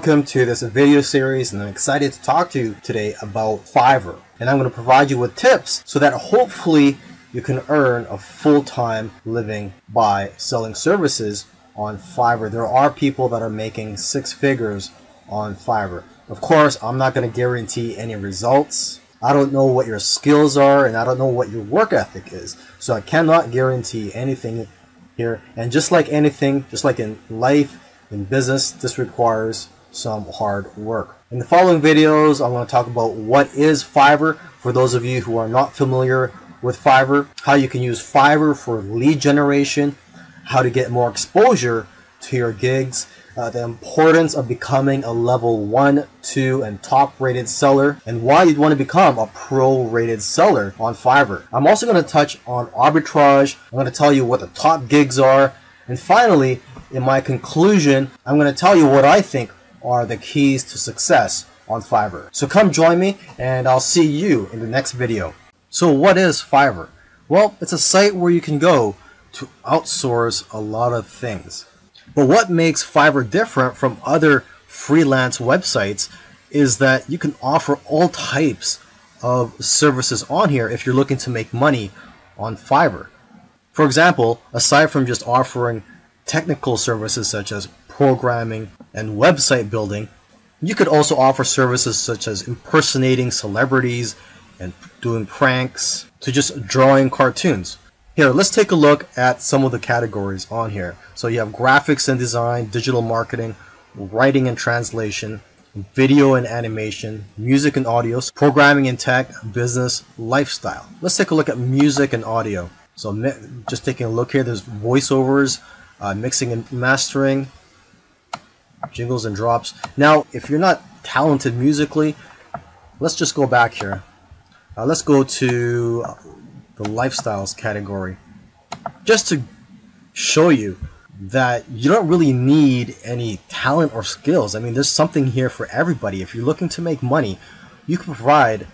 Welcome to this video series, and I'm excited to talk to you today about Fiverr. And I'm going to provide you with tips so that hopefully you can earn a full-time living by selling services on Fiverr. There are people that are making six figures on Fiverr. Of course, I'm not going to guarantee any results. I don't know what your skills are, and I don't know what your work ethic is. So I cannot guarantee anything here. And just like anything, just like in life, in business, this requires some hard work. In the following videos, I'm going to talk about what is Fiverr for those of you who are not familiar with Fiverr, how you can use Fiverr for lead generation, how to get more exposure to your gigs, the importance of becoming a level 1, 2, and top rated seller, and why you'd want to become a pro rated seller on Fiverr. I'm also going to touch on arbitrage. I'm going to tell you what the top gigs are, and finally, in my conclusion, I'm going to tell you what I think are the keys to success on Fiverr. So come join me, and I'll see you in the next video. So what is Fiverr? Well, it's a site where you can go to outsource a lot of things. But what makes Fiverr different from other freelance websites is that you can offer all types of services on here if you're looking to make money on Fiverr. For example, aside from just offering technical services such as programming and website building, you could also offer services such as impersonating celebrities and doing pranks to just drawing cartoons. Here, let's take a look at some of the categories on here. So you have graphics and design, digital marketing, writing and translation, video and animation, music and audio, programming and tech, business, lifestyle. Let's take a look at music and audio. So just taking a look here, there's voiceovers, mixing and mastering, jingles and drops. Now, if you're not talented musically, let's just go back here. Let's go to the lifestyles category, just to show you that you don't really need any talent or skills. I mean, there's something here for everybody. If you're looking to make money, you can provide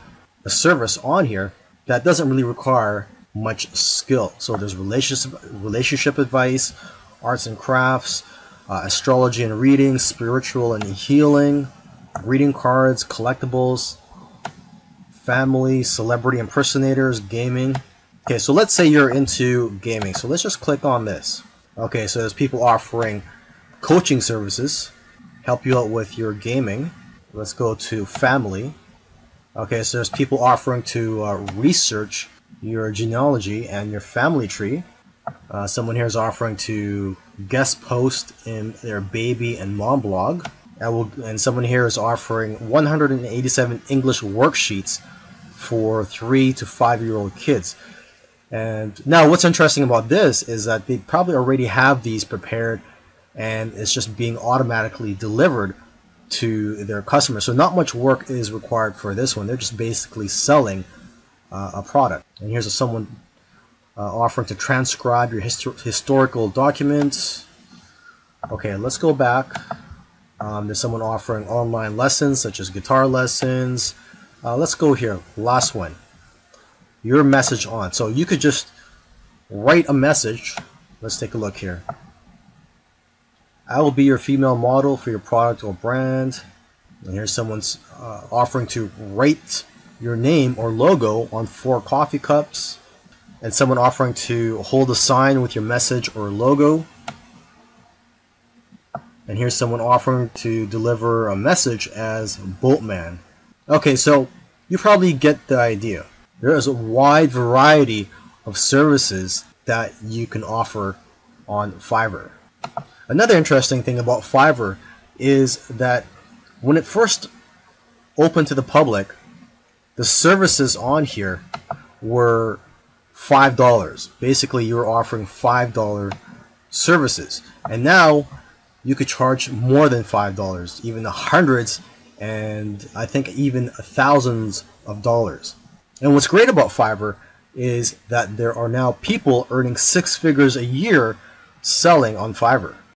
a service on here that doesn't really require much skill. So there's relationship advice, arts and crafts, astrology and reading, spiritual and healing, greeting cards, collectibles, family, celebrity impersonators, gaming. Okay, so let's say you're into gaming. So let's just click on this. Okay, so there's people offering coaching services, help you out with your gaming. Let's go to family. Okay, so there's people offering to research your genealogy and your family tree. Someone here is offering to guest post in their baby and mom blog. And someone here is offering 187 English worksheets for 3 to 5-year-old kids. And now what's interesting about this is that they probably already have these prepared, and it's just being automatically delivered to their customers. So not much work is required for this one. They're just basically selling a product. And here's someone offering to transcribe your historical documents. Okay, let's go back. There's someone offering online lessons such as guitar lessons. Let's go here, last one. Your message on. So you could just write a message. Let's take a look here. I will be your female model for your product or brand. And here's someone's offering to write your name or logo on 4 coffee cups. And someone offering to hold a sign with your message or logo. And here's someone offering to deliver a message as Boatman. Okay, so you probably get the idea. There is a wide variety of services that you can offer on Fiverr. Another interesting thing about Fiverr is that when it first opened to the public, the services on here were $5. Basically, you were offering $5 services. And now you could charge more than $5, even the hundreds and I think even thousands of dollars. And what's great about Fiverr is that there are now people earning 6 figures a year selling on Fiverr.